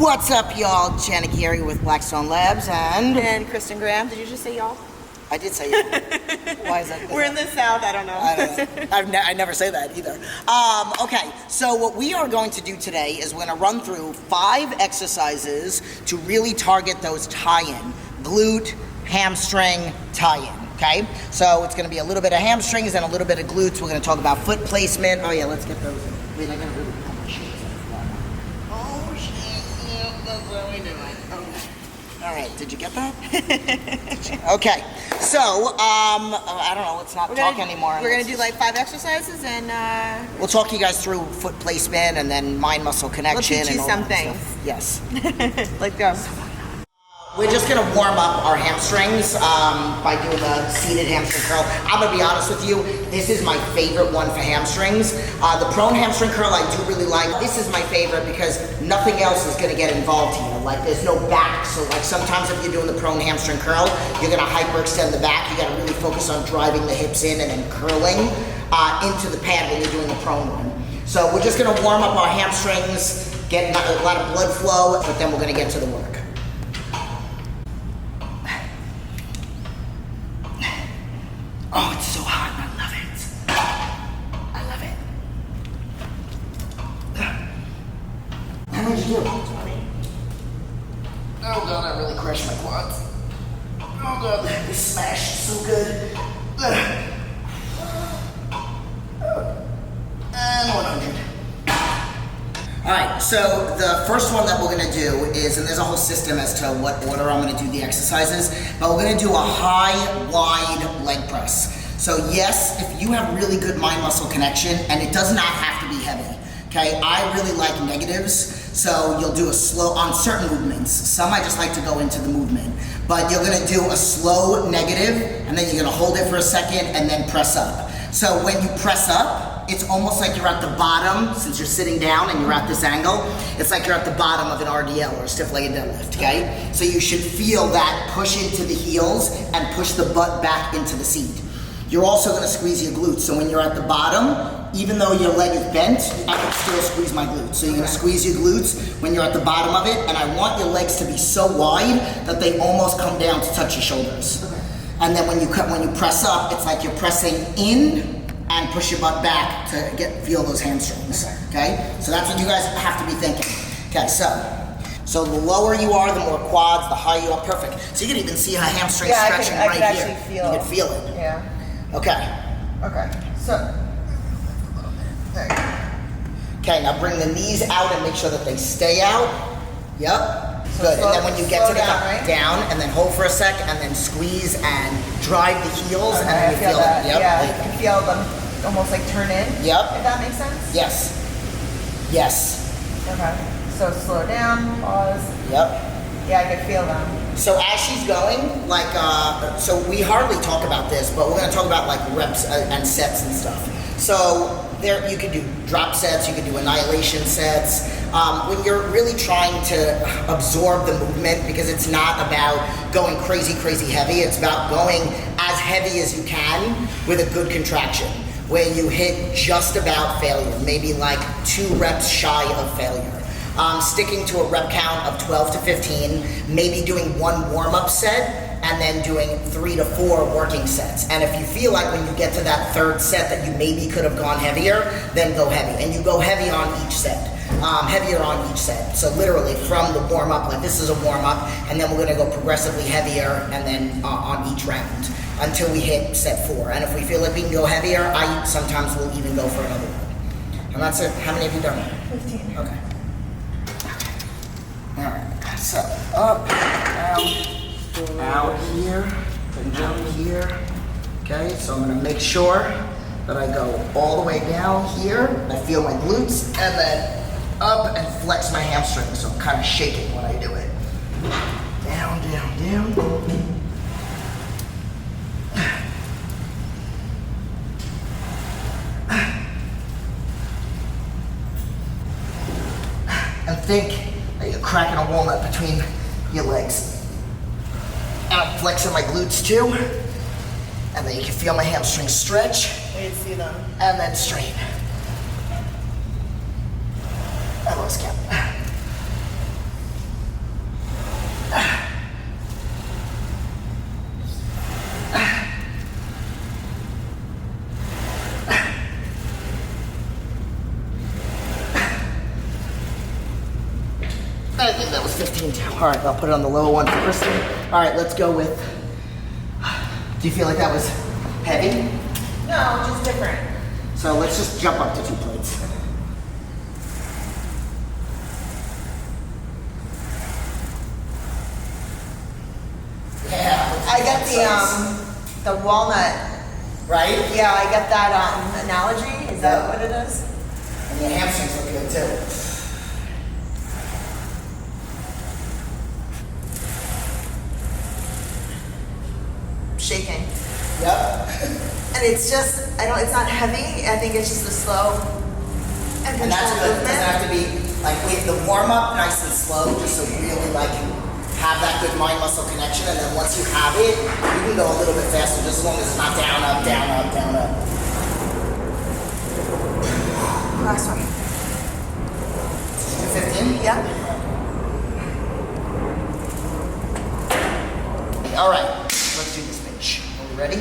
What's up, y'all? Janet Geary with Blackstone Labs and Kristen Graham. Did you just say y'all? I did say y'all. Why is that? We're in the South. I don't know. I never say that either. Okay, so what we are going to do today is we're going to run through 5 exercises to really target those tie-in, glute, hamstring, tie-in. Okay, so it's going to be a little bit of hamstrings and a little bit of glutes. We're going to talk about foot placement. Oh yeah, let's get those in. Wait, I gotta really put my shades on. Oh shit, yeah, that's what we doing. Okay. All right, did you get that? Okay, so I don't know. Let's not talk anymore. We're gonna do like 5 exercises, and we'll talk you guys through foot placement and then mind-muscle connection. We'll teach you some things. Yes. Let's go. We're just gonna warm up our hamstrings by doing a seated hamstring curl. I'm gonna be honest with you, this is my favorite one for hamstrings. The prone hamstring curl I do really like. This is my favorite because nothing else is gonna get involved here. Like there's no back, so like sometimes if you're doing the prone hamstring curl, you're gonna hyperextend the back. You gotta really focus on driving the hips in and then curling into the pad when you're doing the prone one. So we're just gonna warm up our hamstrings, get a lot of blood flow, but then we're gonna get to the work. Oh, it's so hot. I love it. I love it. How did you do? 20. Oh god, I really crushed my quads. Oh god, this smash is so good. And 100. Alright, so the first one that we're going to do is, and there's a whole system as to what order I'm going to do the exercises, but we're going to do a high, wide leg press. So yes, if you have really good mind-muscle connection, and it does not have to be heavy, okay? I really like negatives, so you'll do a slow, on certain movements. Some I just like to go into the movement, but you're going to do a slow negative, and then you're going to hold it for a second, and then press up. So when you press up, it's almost like you're at the bottom, since you're sitting down and you're at this angle, it's like you're at the bottom of an RDL or a stiff-legged deadlift, okay? So you should feel that push into the heels and push the butt back into the seat. You're also gonna squeeze your glutes. So when you're at the bottom, even though your leg is bent, I can still squeeze my glutes. So you're gonna squeeze your glutes when you're at the bottom of it, and I want your legs to be so wide that they almost come down to touch your shoulders. And then when you press up, it's like you're pressing in and push your butt back to feel those hamstrings, okay? So that's what you guys have to be thinking. Okay, so the lower you are, the more quads, the higher you are, perfect. So you can even see her hamstring stretching right here. You can feel it. Yeah. Okay. Okay, so, there you go. Okay, now bring the knees out and make sure that they stay out. Yep. So good, and then when you get to the down, and then hold for a sec, and then squeeze and drive the heels, and then you feel that. it. Yep. Yeah, you can feel them almost like turn in. Yep. If that makes sense? Yes. Yes. Okay, so slow down, pause. Yep. Yeah, I can feel them. So as she's going, like, so we hardly talk about this, but we're gonna talk about like reps and sets and stuff. So there, you could do drop sets, you could do annihilation sets. When you're really trying to absorb the movement, because it's not about going crazy, crazy heavy, it's about going as heavy as you can with a good contraction, where you hit just about failure, maybe like 2 reps shy of failure. Sticking to a rep count of 12 to 15, maybe doing 1 warm-up set, and then doing 3 to 4 working sets. And if you feel like when you get to that 3rd set that you maybe could have gone heavier, then go heavy. And you go heavy on each set, heavier on each set. So literally from the warm-up, like this is a warm-up, and then we're gonna go progressively heavier and then on each round until we hit set 4. And if we feel like we can go heavier, I sometimes will even go for another one. And that's it. How many have you done? 15. Okay. Alright, so up, down, out here, and down here. Okay, so I'm gonna make sure that I go all the way down here. I feel my glutes, and then up and flex my hamstrings. So I'm kind of shaking when I do it. Down, down, down. And think that you're cracking a walnut between your legs. And I'm flexing my glutes too. And then you can feel my hamstrings stretch. I can see them. And then straight. I lost count. believe that was 15 too. All right, I'll put it on the lower one for Kristen. All right, let's go with, do you feel like that was heavy? No, just different. So let's just jump up to 2 plates. Yeah. I got the walnut. Right? Yeah, I get that analogy. Is that what it is? And your hamstrings look good too. Shaking. Yep. And it's just, it's not heavy. I think it's just a slow and And that's controlled good. It doesn't have to be like the warm up nice and slow, just so really like have that good mind muscle connection. And then once you have it, you can go a little bit faster, just as long as it's not down, up, down, up, down, up. Last one. 15? Yeah. All right, let's do this bitch. Are we ready?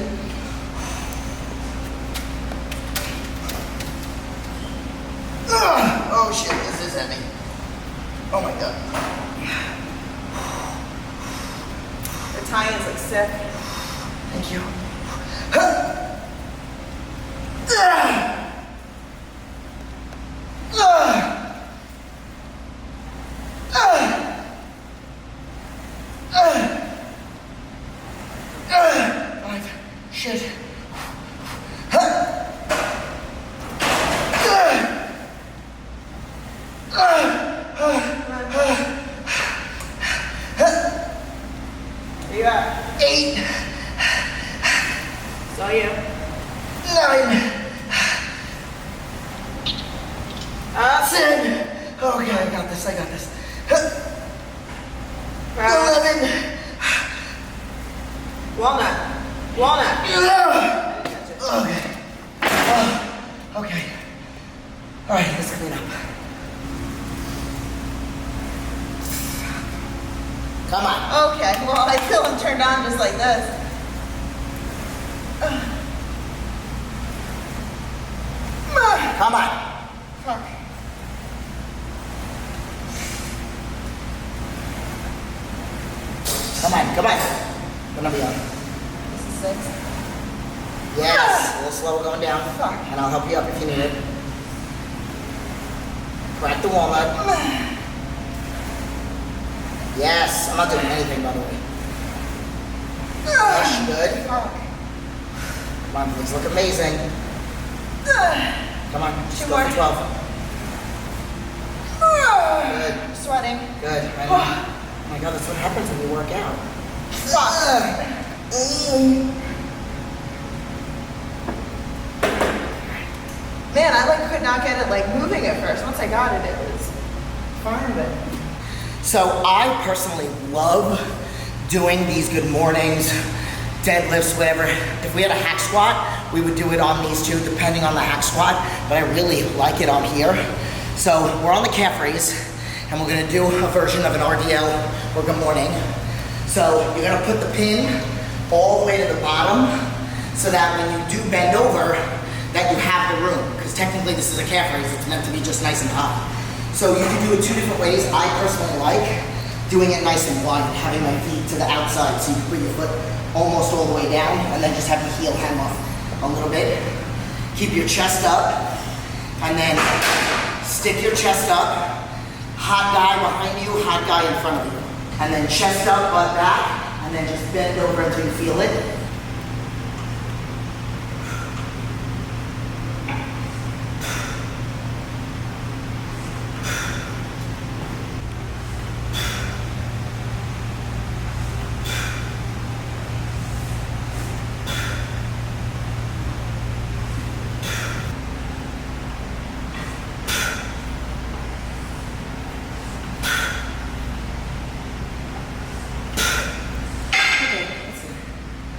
Ugh. Oh shit, this is heavy. Oh my god. The tie-ins look sick. Thank you. Huh. Ugh. Ugh. Oh, shit. You got 8, saw you. 9, Up. 10. Okay, I got this. 11. Walnut. Okay. Okay. All right, let's clean up. Come on. Okay, well, I feel them turned on just like this. Come on. Fuck. Come on. What number are you on? This is 6. Yes. A little slower going down. Fuck. And I'll help you up if you need it. Crack the walnut. Yes. I'm not doing anything, by the way. Push. Good. Fuck. Come on, things look amazing. Come on. Just 2 go more. for 12. Good. Sweating. Good. I know. Oh my god, that's what happens when you work out. Man, I could not get it moving at first. Once I got it, it was fine, but So I personally love doing these good mornings, deadlifts, whatever. If we had a hack squat, we would do it on these two, depending on the hack squat, but I really like it on here. So we're on the calf raise, and we're gonna do a version of an RDL or good morning. So you're gonna put the pin all the way to the bottom, so that when you do bend over, that you have the room, because technically this is a calf raise, it's meant to be just nice and high. So you can do it 2 different ways. I personally like doing it nice and wide, having my feet to the outside, so you can bring your foot almost all the way down, and then just have your heel hang off a little bit. Keep your chest up, and then stick your chest up. Hot guy behind you, hot guy in front of you. And then chest up, butt back, and then just bend over until you feel it.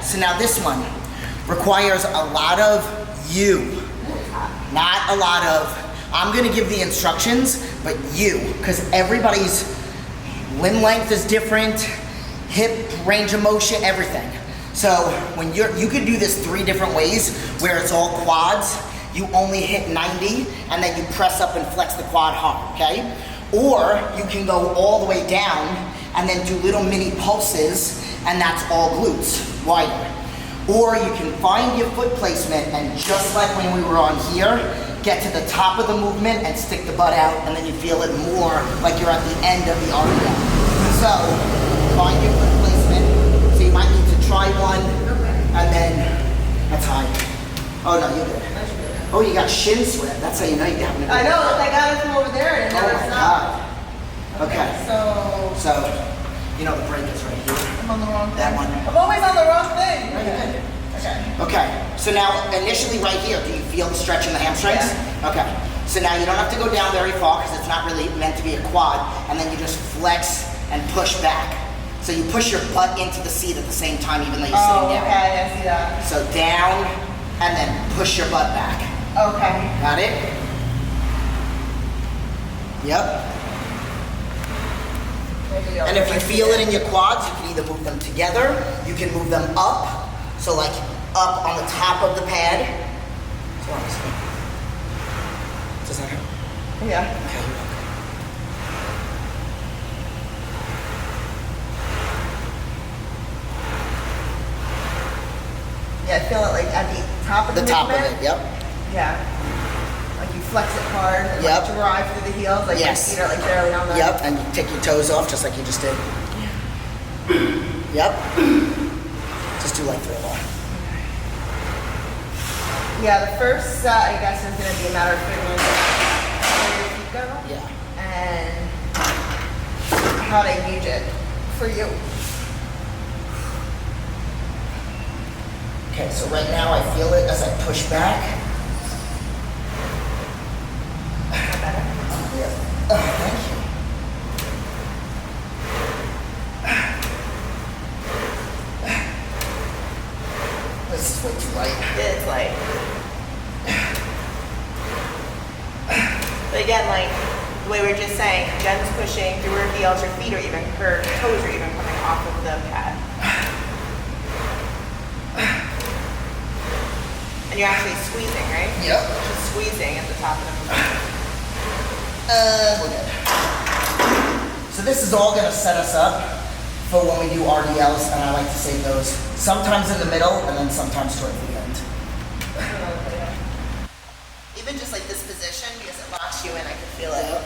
So now this one requires a lot of you, not a lot of, I'm gonna give the instructions, but you, because everybody's limb length is different, hip range of motion, everything. So when you could do this 3 different ways where it's all quads, you only hit 90 and then you press up and flex the quad hard, okay? Or you can go all the way down and then do little mini pulses, and that's all glutes, wider. Or you can find your foot placement and just like when we were on here, get to the top of the movement and stick the butt out, and then you feel it more like you're at the end of the RDL. So, find your foot placement. So you might need to try one, and then, that's high. Oh no, you're good. Oh, you got shin sweat. That's how you know you're having a good I know, I got it from over there and it never Oh my stopped. God. Okay. So, you know the break is right here. I'm on the wrong thing. That one. I'm always on the wrong thing. No, you're good. Okay. Okay, so now initially right here, do you feel the stretch in the hamstrings? Yeah. Okay, so now you don't have to go down very far because it's not really meant to be a quad, and then you just flex and push back. So you push your butt into the seat at the same time even though you're sitting down. Okay, I see that. So down, and then push your butt back. Okay. Got it? Yep. Maybe And if you feel it in your quads, you can either move them together, you can move them up, so like up on the top of the pad. Does that hurt? Yeah. Okay. Yeah, I feel it like at the top of the top of movement. it, yep. Yeah. Like you flex it hard and Yep. like drive through the heels, like Yes. your feet are like barely on the. Yep, and you take your toes off just like you just did. Yep. Just do like 3 of them. Yeah, the first set I guess is gonna be a matter of figuring out where your feet go Yeah. and how to engage it for you. Okay, so right now I feel it as I push back. Oh, thank you. This is way too light. It's like, but again, like the way we were just saying, Jen's pushing through her heels, her feet are even, her toes are even coming off of the pad. And you're actually squeezing, right? Yep. Just squeezing at the top of the movement. We're good. So this is all gonna set us up for when we do RDLs, and I like to save those sometimes in the middle and then sometimes toward the end. Even just like this position, because it locks you in, I can feel it. Yep.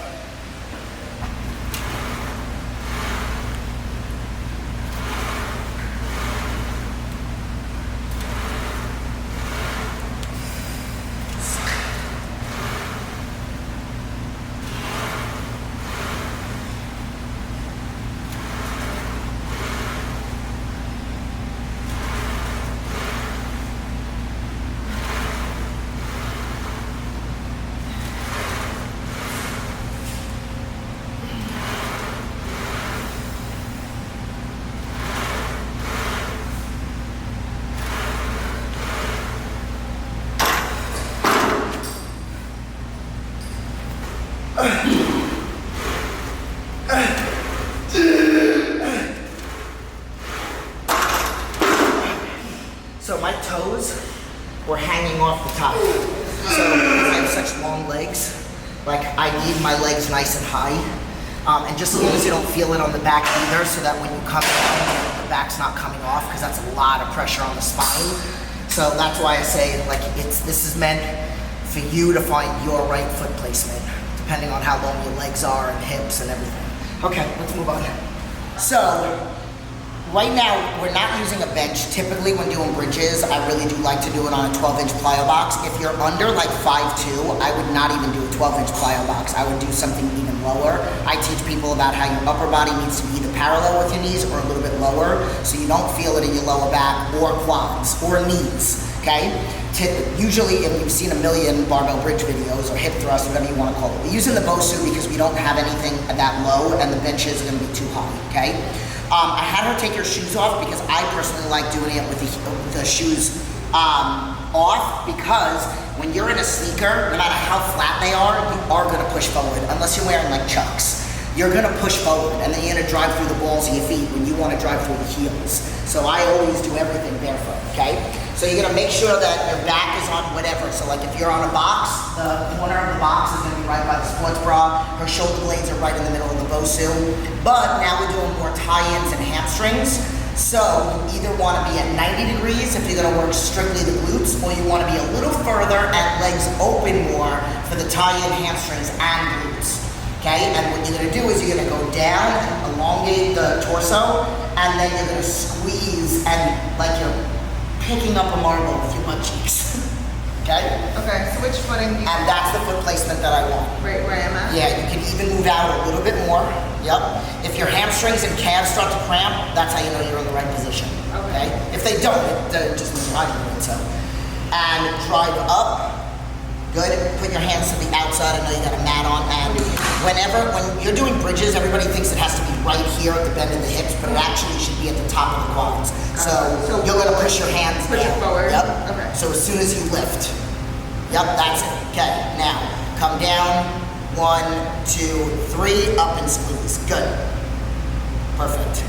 So my toes were hanging off the top. So because I have such long legs, like I need my legs nice and high. And just as long as you don't feel it on the back either, so that when you come down, the back's not coming off, because that's a lot of pressure on the spine. So that's why I say, like, this is meant for you to find your right foot placement, depending on how long your legs are and hips and everything. Okay, let's move on. So, right now, we're not using a bench. Typically, when doing bridges, I really do like to do it on a 12-inch plyo box. If you're under like 5'2", I would not even do a 12-inch plyo box. I would do something even lower. I teach people about how your upper body needs to be either parallel with your knees or a little bit lower, so you don't feel it in your lower back or quads or knees, okay? Usually, if you've seen a million barbell bridge videos or hip thrust, whatever you want to call it, we're using the Bosu because we don't have anything that low and the benches are going to be too high, okay? I had her take her shoes off because I personally like doing it with the shoes off, because when you're in a sneaker, no matter how flat they are, you are going to push forward unless you're wearing like Chucks. you're gonna push forward, and then you're gonna drive through the balls of your feet when you wanna drive through the heels. So I always do everything barefoot, okay? So you're gonna make sure that your back is on whatever. So like if you're on a box, the corner of the box is gonna be right by the sports bra. Her shoulder blades are right in the middle of the Bosu. But now we're doing more tie-ins and hamstrings. So you either wanna be at 90 degrees if you're gonna work strictly the glutes, or you wanna be a little further and legs open more for the tie-in hamstrings and glutes. Okay, and what you're gonna do is you're gonna go down and elongate the torso, and then you're gonna squeeze and like you're picking up a marble with your butt cheeks. Okay? Okay, so which footing do you And that's the foot placement that I want. right where I am at? Yeah, you can even move out a little bit more. Yep. If your hamstrings and calves start to cramp, that's how you know you're in the right position. Okay. If they don't, it just means you're not doing it. So, and drive up. Good. Put your hands to the outside. I know you got a mat on. And when you're doing bridges, everybody thinks it has to be right here at the bend in the hips, but it actually should be at the top of the quads. So you're gonna push your hands push down. it forward. Yep. Okay. So as soon as you lift. Yep, that's it. Okay, now come down. 1, 2, 3, up and squeeze. Good. Perfect.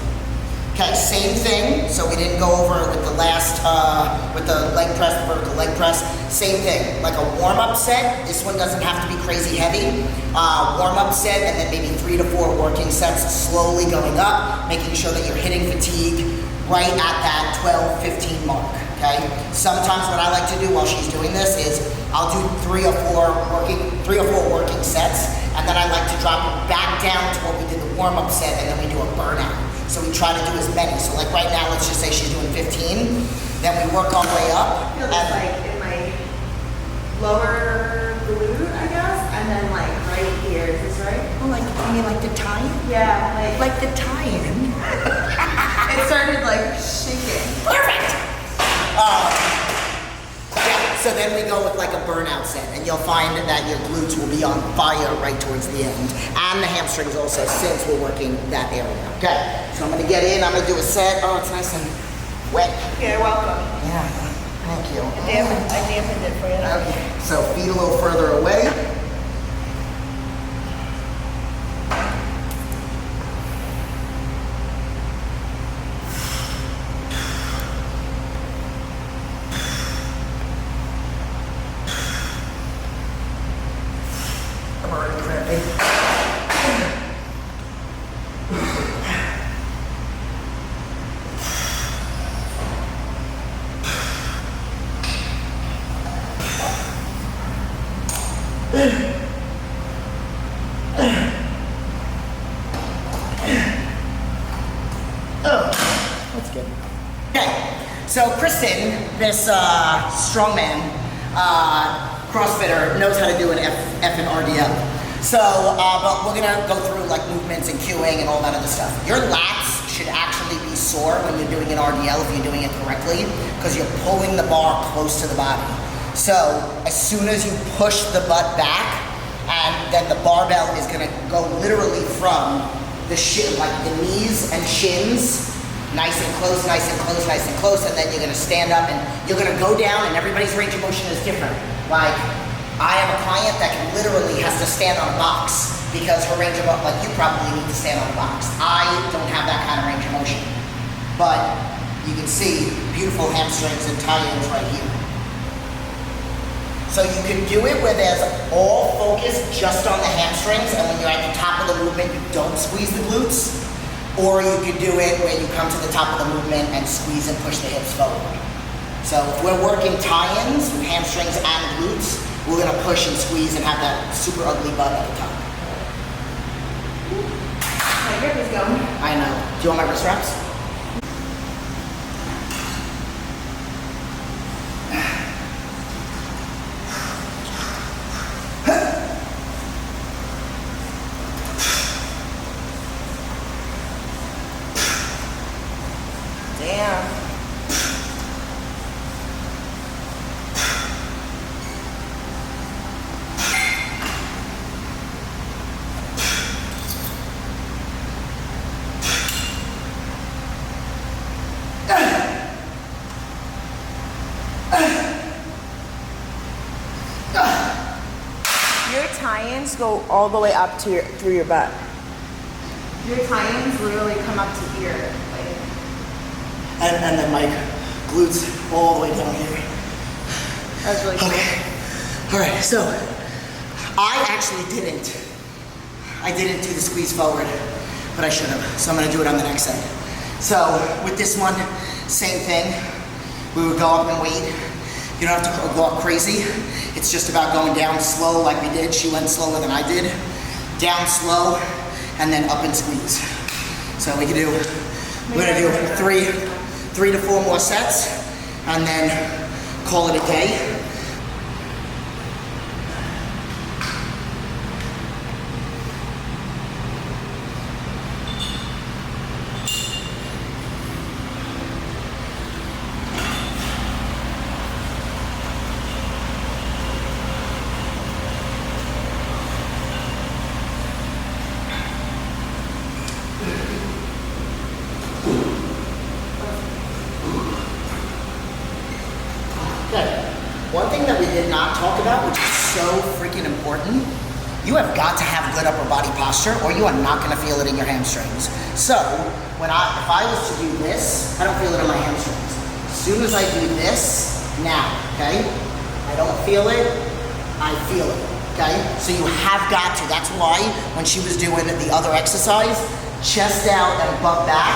Okay, same thing. So we didn't go over with the last, with the leg press, the vertical leg press. Same thing, like a warm-up set. This one doesn't have to be crazy heavy. Warm-up set, and then maybe 3 to 4 working sets, slowly going up, making sure that you're hitting fatigue right at that 12, 15 mark. Okay. Sometimes what I like to do while she's doing this is I'll do 3 or 4 working sets, and then I like to drop it back down to what we did the warm-up set, and then we do a burnout. So we try to do as many. So like right now, let's just say she's doing 15. Then we work our way up. I feel this like in my lower glute, I guess, and then like right here. Is this right? Oh, like you mean like the tie-in? Yeah, Like the tie-in. it started like shaking. Perfect. Yeah. So then we go with like a burnout set, and you'll find that your glutes will be on fire right towards the end, and the hamstrings also, since we're working that area. Okay. So I'm gonna get in. I'm gonna do a set. Oh, it's nice and wet. You're welcome. Yeah. Thank you. I dampened it for you. Okay. So feet a little further away. I'm already cramping. Oh, that's good. Okay, so Kristen, this strongman CrossFitter, knows how to do an F and RDL. So, but we're gonna go through like movements and cueing and all that other stuff. Your lats should actually be sore when you're doing an RDL if you're doing it correctly, because you're pulling the bar close to the body. So as soon as you push the butt back, and then the barbell is gonna go literally from the shin, like the knees and shins, nice and close, nice and close, nice and close, and then you're gonna stand up and you're gonna go down, and everybody's range of motion is different. Like, I have a client that literally has to stand on a box because her range of, like you probably need to stand on a box. I don't have that kind of range of motion. But you can see beautiful hamstrings and tie-ins right here. So you can do it where there's all focus just on the hamstrings, and when you're at the top of the movement, you don't squeeze the glutes. Or you could do it where you come to the top of the movement and squeeze and push the hips forward. So if we're working tie-ins with hamstrings and glutes, we're gonna push and squeeze and have that super ugly butt at the top. My grip is going. I know. Do you want my wrist wraps? Damn. Your tie-ins go all the way up to through your butt. Your tie-ins literally come up to here. Like, and then my glutes all the way down here. that's really cool. Okay. All right, so I actually didn't. I didn't do the squeeze forward, but I should have. So I'm gonna do it on the next set. So with this one, same thing. We would go up and wait. You don't have to go up crazy. It's just about going down slow like we did. She went slower than I did. Down slow, and then up and squeeze. So we're gonna do three to four more sets, and then call it a day. One thing that we did not talk about, which is so freaking important, you have got to have good upper body posture or you are not gonna feel it in your hamstrings. So, if I was to do this, I don't feel it in my hamstrings. As soon as I do this, now, okay? I don't feel it, I feel it, okay? So you have got to, that's why when she was doing the other exercise, chest out and butt back,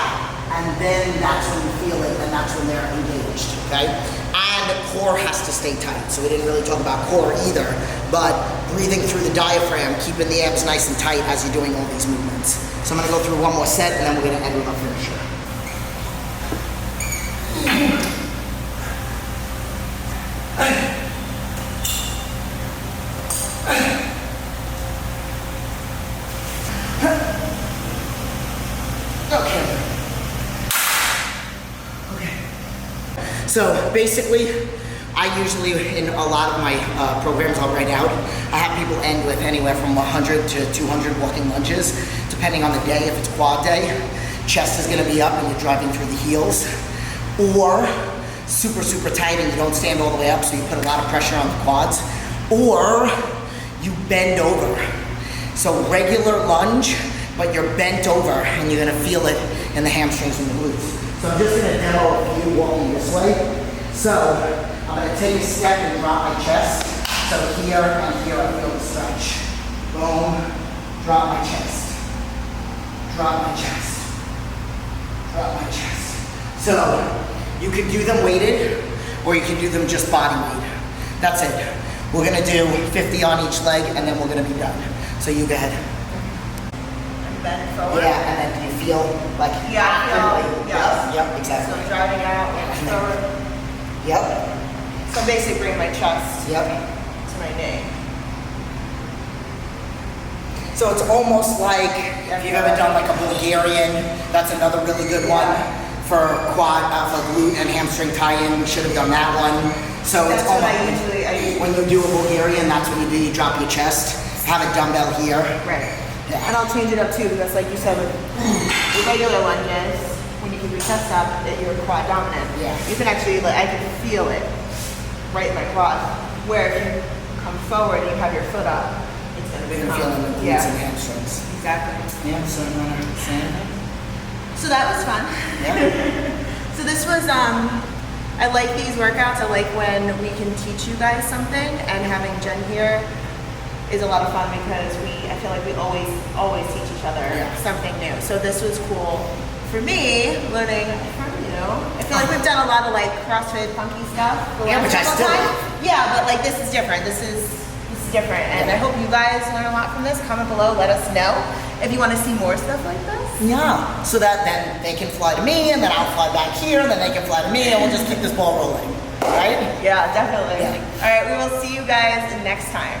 and then that's when you feel it and that's when they're engaged, okay? And core has to stay tight. So we didn't really talk about core either, but breathing through the diaphragm, keeping the abs nice and tight as you're doing all these movements. So I'm gonna go through one more set and then we're gonna end with our finisher. So basically, I usually, in a lot of my programs I'll write out, I have people end with anywhere from 100 to 200 walking lunges, depending on the day. If it's quad day, chest is gonna be up and you're driving through the heels. Or super, super tight and you don't stand all the way up, so you put a lot of pressure on the quads. Or you bend over. So regular lunge, but you're bent over and you're gonna feel it in the hamstrings and the glutes. So I'm just gonna demo you walking this way. So I'm gonna take a step and drop my chest. So here and here I feel the stretch. Boom, drop my chest. Drop my chest. Drop my chest. So you can do them weighted or you can do them just body weight. That's it. We're gonna do 50 on each leg and then we're gonna be done. So you go ahead. Bend forward. Yeah, and then do you feel like Yeah, yes. Yep, exactly. So driving out, forward. Yep. So basically bring my chest Yep. to my knee. So it's almost like if you've ever done like a Bulgarian, that's another really good one for quad, for glute and hamstring tie-in. We should have done that one. So That's it's what almost I usually when you do a Bulgarian, that's when you do. You drop your chest, have a dumbbell here. Right. Yeah. And I'll change it up too because like you said with regular lunges, when you keep your chest up, that you're quad dominant. Yeah. You can actually, I can feel it right in my quad. Where if you come forward and you have your foot up, it's going to You're become, feeling the glutes and hamstrings. Exactly. Yeah, so I'm gonna same. So that was fun. Yeah. So this was, I like these workouts. I like when we can teach you guys something, and having Jen here is a lot of fun because I feel like we always teach each other something new. So this was cool for me, learning from you. I feel like we've done a lot of like CrossFit funky stuff. Yeah, which I still time. love. Yeah, but like this is different. This is different, and I hope you guys learn a lot from this. Comment below, let us know if you want to see more stuff like this. Yeah, so that then they can fly to me, and then I'll fly back here, and then they can fly to me, and we'll just keep this ball rolling, right? Yeah, definitely. Yeah. All right, we will see you guys next time.